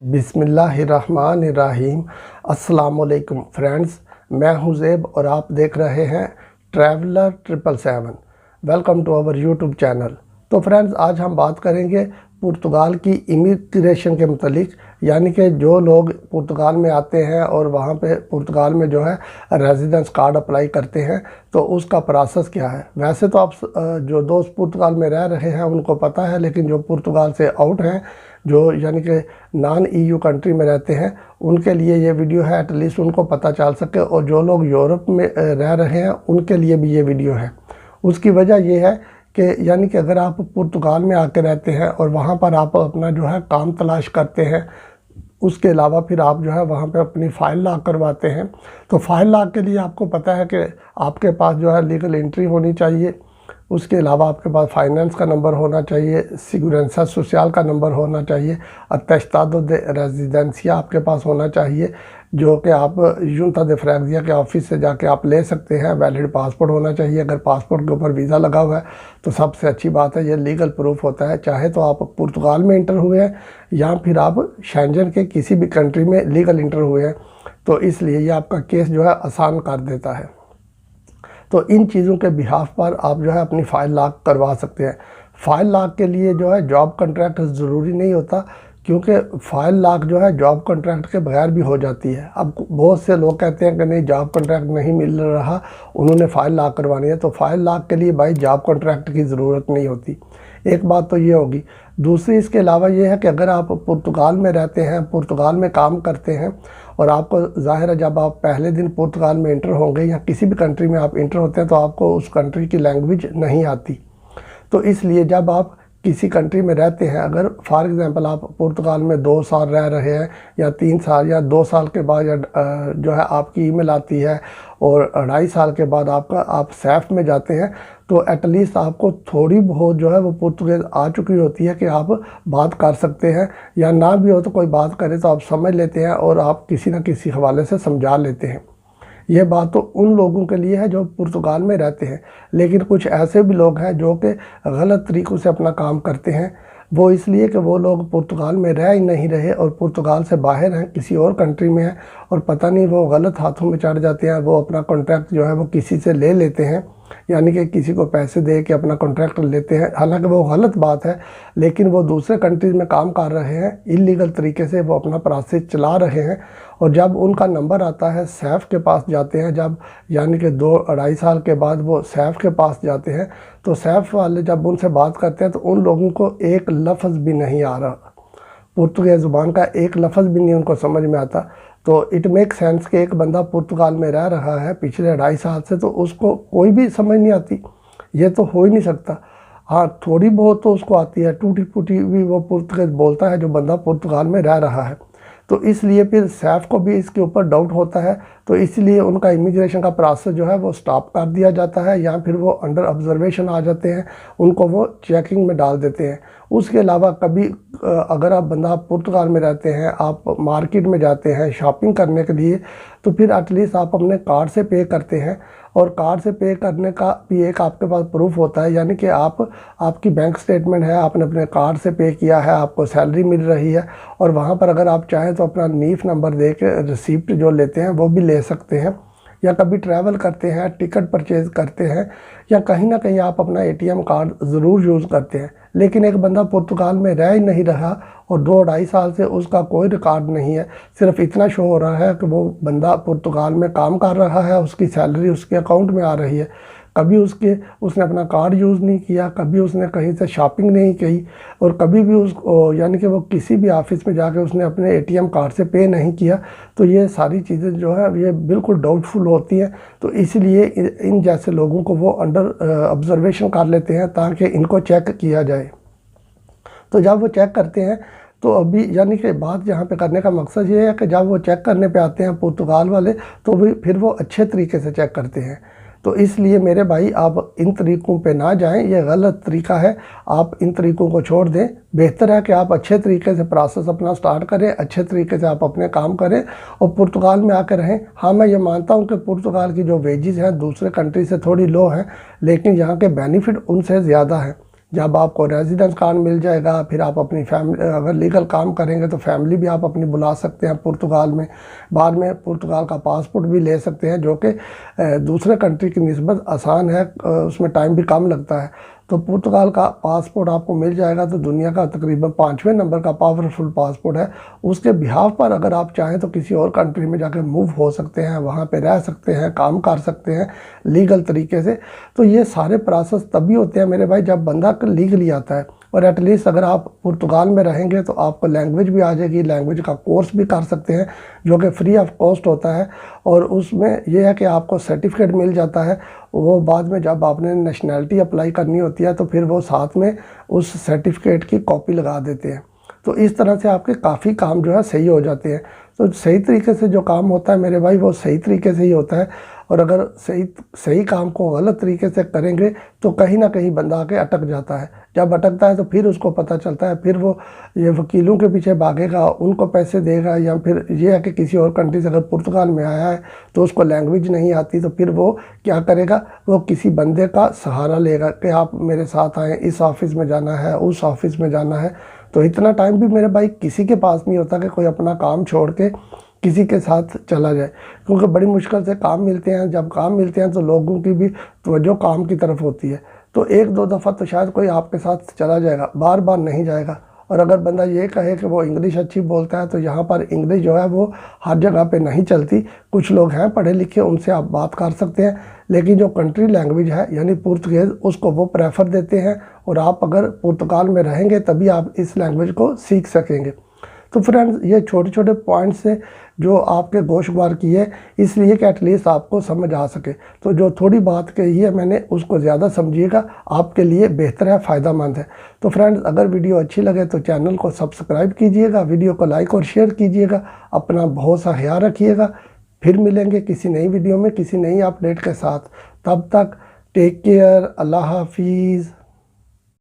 बिस्मिल्लाहिर्रहमानिर्रहीम। अस्सलामुअलैकुम फ्रेंड्स, मैं हूं ज़ेब और आप देख रहे हैं traveller 777। Welcome to our YouTube channel. तो फ्रेंड्स, आज हम बात करेंगे पुर्तगाल की इमिग्रेशन के मुतालिक, यानी कि जो लोग पुर्तगाल में आते हैं और वहाँ पे पुर्तगाल में जो है रेजिडेंस कार्ड अप्लाई करते हैं तो उसका प्रोसेस क्या है। वैसे तो आप जो दोस्त पुर्तगाल में रह रहे हैं उनको पता है, लेकिन जो पुर्तगाल से आउट हैं, जो यानी कि नॉन EU कंट्री में रहते हैं, उनके लिए ये वीडियो है, एटलीस्ट उनको पता चल सके। और जो लोग यूरोप में रह रहे हैं उनके लिए भी ये वीडियो है। उसकी वजह ये है कि यानी कि अगर आप पुर्तगाल में आके रहते हैं और वहाँ पर आप अपना जो है काम तलाश करते हैं, उसके अलावा फिर आप जो है वहाँ पे अपनी फ़ाइल लॉक करवाते हैं, तो फ़ाइल लॉक के लिए आपको पता है कि आपके पास जो है लीगल एंट्री होनी चाहिए। उसके अलावा आपके पास फाइनेंस का नंबर होना चाहिए, सिगुरेंसा सोशल का नंबर होना चाहिए, अटेस्टादो दे रेजिडेंसिया आपके पास होना चाहिए, जो कि आप यूंता दे फ्रैक्सिया के ऑफिस से जाके आप ले सकते हैं। वैलिड पासपोर्ट होना चाहिए। अगर पासपोर्ट के ऊपर वीज़ा लगा हुआ है तो सबसे अच्छी बात है, ये लीगल प्रूफ होता है। चाहे तो आप पुर्तगाल में इंटर हुए हैं या फिर आप शेंजन के किसी भी कंट्री में लीगल इंटर हुए हैं, तो इसलिए ये आपका केस जो है आसान कर देता है। तो इन चीज़ों के बिहाफ पर आप जो है अपनी फ़ाइल लॉक करवा सकते हैं। फ़ाइल लॉक के लिए जो है जॉब कॉन्ट्रैक्ट ज़रूरी नहीं होता, क्योंकि फ़ाइल लॉक जो है जॉब कॉन्ट्रैक्ट के बगैर भी हो जाती है। अब बहुत से लोग कहते हैं कि नहीं, जॉब कॉन्ट्रैक्ट नहीं मिल रहा, उन्होंने फ़ाइल लॉक करवानी है। तो फ़ाइल लॉक के लिए भाई जॉब कॉन्ट्रैक्ट की ज़रूरत नहीं होती। एक बात तो ये होगी। दूसरी इसके अलावा ये है कि अगर आप पुर्तगाल में रहते हैं, पुर्तगाल में काम करते हैं, और आपको ज़ाहिर है जब आप पहले दिन पुर्तगाल में इंटर होंगे या किसी भी कंट्री में आप इंटर होते हैं तो आपको उस कंट्री की लैंग्वेज नहीं आती। तो इसलिए जब आप किसी कंट्री में रहते हैं, अगर फॉर एग्ज़ाम्पल आप पुर्तगाल में 2 साल रह रहे हैं या 3 साल या 2 साल के बाद जो है आपकी ईमेल आती है और 2.5 साल के बाद आप सैफ में जाते हैं, तो एटलीस्ट आपको थोड़ी बहुत जो है वो पुर्तगाल आ चुकी होती है कि आप बात कर सकते हैं, या ना भी हो तो कोई बात करे तो आप समझ लेते हैं और आप किसी न किसी हवाले से समझा लेते हैं। ये बात तो उन लोगों के लिए है जो पुर्तगाल में रहते हैं। लेकिन कुछ ऐसे भी लोग हैं जो कि गलत तरीक़ों से अपना काम करते हैं। वो इसलिए कि वो लोग पुर्तगाल में रह ही नहीं रहे और पुर्तगाल से बाहर हैं, किसी और कंट्री में हैं, और पता नहीं वो गलत हाथों में चढ़ जाते हैं। वो अपना कॉन्ट्रैक्ट जो है वो किसी से ले लेते हैं, यानी कि किसी को पैसे दे के अपना कॉन्ट्रैक्ट लेते हैं। हालांकि वो गलत बात है, लेकिन वो दूसरे कंट्रीज़ में काम कर रहे हैं, इलीगल तरीके से वो अपना प्रोसेस चला रहे हैं। और जब उनका नंबर आता है, सैफ के पास जाते हैं, जब यानी कि 2-2.5 साल के बाद वो सैफ के पास जाते हैं, तो सैफ वाले जब उनसे बात करते हैं तो उन लोगों को एक लफ्ज़ भी नहीं आ रहा, पुर्तगाली ज़ुबान का एक लफ्ज़ भी नहीं उनको समझ में आता। तो इट मेक सेंस कि एक बंदा पुर्तगाल में रह रहा है पिछले 2.5 साल से, तो उसको कोई भी समझ नहीं आती। ये तो हो ही नहीं सकता। हाँ, थोड़ी बहुत तो उसको आती है, टूटी फूटी भी वो पुर्तगाली बोलता है जो बंदा पुर्तगाल में रह रहा है। तो इसलिए फिर सैफ को भी इसके ऊपर डाउट होता है, तो इसलिए उनका इमिग्रेशन का प्रोसेस जो है वो स्टॉप कर दिया जाता है, या फिर वो अंडर ऑब्जर्वेशन आ जाते हैं, उनको वो चेकिंग में डाल देते हैं। उसके अलावा कभी अगर आप बंदा पुर्तगाल में रहते हैं, आप मार्केट में जाते हैं शॉपिंग करने के लिए, तो फिर एटलीस्ट आप अपने कार्ड से पे करते हैं, और कार्ड से पे करने का भी एक आपके पास प्रूफ होता है, यानी कि आपकी बैंक स्टेटमेंट है, आपने अपने कार्ड से पे किया है, आपको सैलरी मिल रही है। और वहाँ पर अगर आप चाहें तो अपना नीफ नंबर दे के रिसिप्ट जो लेते हैं वो भी ले सकते हैं, या कभी ट्रैवल करते हैं, टिकट परचेज़ करते हैं, या कहीं ना कहीं आप अपना ATM कार्ड ज़रूर यूज़ करते हैं। लेकिन एक बंदा पुर्तगाल में रह ही नहीं रहा और 2-2.5 साल से उसका कोई रिकॉर्ड नहीं है, सिर्फ इतना शो हो रहा है कि वो बंदा पुर्तगाल में काम कर रहा है, उसकी सैलरी उसके अकाउंट में आ रही है। कभी उसने अपना कार्ड यूज़ नहीं किया, कभी उसने कहीं से शॉपिंग नहीं की, और कभी भी यानी कि वो किसी भी ऑफिस में जाके उसने अपने ATM कार्ड से पे नहीं किया। तो ये सारी चीज़ें जो है ये बिल्कुल डाउटफुल होती हैं। तो इसलिए इन जैसे लोगों को वो अंडर ऑब्जर्वेशन कर लेते हैं ताकि इनको चेक किया जाए। तो जब वो चेक करते हैं तो अभी यानी कि बात यहाँ पे करने का मकसद ये है कि जब वो चेक करने पे आते हैं पुर्तगाल वाले, तो फिर वो अच्छे तरीके से चेक करते हैं। तो इसलिए मेरे भाई, आप इन तरीक़ों पे ना जाएं, ये गलत तरीका है। आप इन तरीक़ों को छोड़ दें। बेहतर है कि आप अच्छे तरीके से प्रोसेस अपना स्टार्ट करें, अच्छे तरीके से आप अपने काम करें और पुर्तगाल में आकर रहें। हाँ, मैं ये मानता हूँ कि पुर्तगाल की जो वेजेस हैं दूसरे कंट्री से थोड़ी लो हैं, लेकिन यहाँ के बेनिफिट उनसे ज़्यादा हैं। जब आपको रेजिडेंस कार्ड मिल जाएगा, फिर आप अपनी फैमिली, अगर लीगल काम करेंगे तो फैमिली भी आप अपनी बुला सकते हैं पुर्तगाल में। बाद में पुर्तगाल का पासपोर्ट भी ले सकते हैं, जो कि दूसरे कंट्री की निस्बत आसान है, उसमें टाइम भी कम लगता है। तो पुर्तगाल का पासपोर्ट आपको मिल जाएगा, तो दुनिया का तकरीबन 5वें नंबर का पावरफुल पासपोर्ट है। उसके बिहाफ पर अगर आप चाहें तो किसी और कंट्री में जाकर मूव हो सकते हैं, वहाँ पे रह सकते हैं, काम कर सकते हैं लीगल तरीके से। तो ये सारे प्रोसेस तभी होते हैं मेरे भाई जब बंदा लीगली आता है। और एटलीस्ट अगर आप पुर्तगाल में रहेंगे तो आपको लैंग्वेज भी आ जाएगी, लैंग्वेज का कोर्स भी कर सकते हैं जो कि फ्री ऑफ कॉस्ट होता है। और उसमें यह है कि आपको सर्टिफिकेट मिल जाता है, वो बाद में जब आपने नेशनैलिटी अप्लाई करनी होती है तो फिर वो साथ में उस सर्टिफिकेट की कॉपी लगा देते हैं। तो इस तरह से आपके काफ़ी काम जो है सही हो जाते हैं। तो सही तरीके से जो काम होता है मेरे भाई वो सही तरीके से ही होता है। और अगर सही काम को गलत तरीके से करेंगे तो कहीं ना कहीं बंदा आके अटक जाता है। जब अटकता है तो फिर उसको पता चलता है, फिर वो ये वकीलों के पीछे भागेगा, उनको पैसे देगा, या फिर ये है कि किसी और कंट्री से अगर पुर्तगाल में आया है तो उसको लैंग्वेज नहीं आती, तो फिर वो क्या करेगा, वो किसी बंदे का सहारा लेगा कि आप मेरे साथ आएँ, इस ऑफ़िस में जाना है, उस ऑफ़िस में जाना है। तो इतना टाइम भी मेरे भाई किसी के पास नहीं होता कि कोई अपना काम छोड़ के किसी के साथ चला जाए, क्योंकि बड़ी मुश्किल से काम मिलते हैं। जब काम मिलते हैं तो लोगों की भी तवज्जो काम की तरफ होती है। तो एक दो दफ़ा तो शायद कोई आपके साथ चला जाएगा, बार बार नहीं जाएगा। और अगर बंदा ये कहे कि वो इंग्लिश अच्छी बोलता है तो यहाँ पर इंग्लिश जो है वो हर जगह पे नहीं चलती। कुछ लोग हैं पढ़े लिखे, उनसे आप बात कर सकते हैं, लेकिन जो कंट्री लैंग्वेज है यानी पुर्तगाल उसको वो प्रेफर देते हैं। और आप अगर पुर्तगाल में रहेंगे तभी आप इस लैंग्वेज को सीख सकेंगे। तो फ्रेंड्स ये छोटे छोटे पॉइंट्स से जो आपके गोशवार की है, इसलिए कि एटलीस्ट आपको समझ आ सके। तो जो थोड़ी बात कही है मैंने उसको ज़्यादा समझिएगा, आपके लिए बेहतर है, फ़ायदा मंद है। तो फ्रेंड्स अगर वीडियो अच्छी लगे तो चैनल को सब्सक्राइब कीजिएगा, वीडियो को लाइक और शेयर कीजिएगा। अपना बहुत सा ख्याल रखिएगा। फिर मिलेंगे किसी नई वीडियो में किसी नई अपडेट के साथ। तब तक टेक केयर, अल्लाह हाफिज़।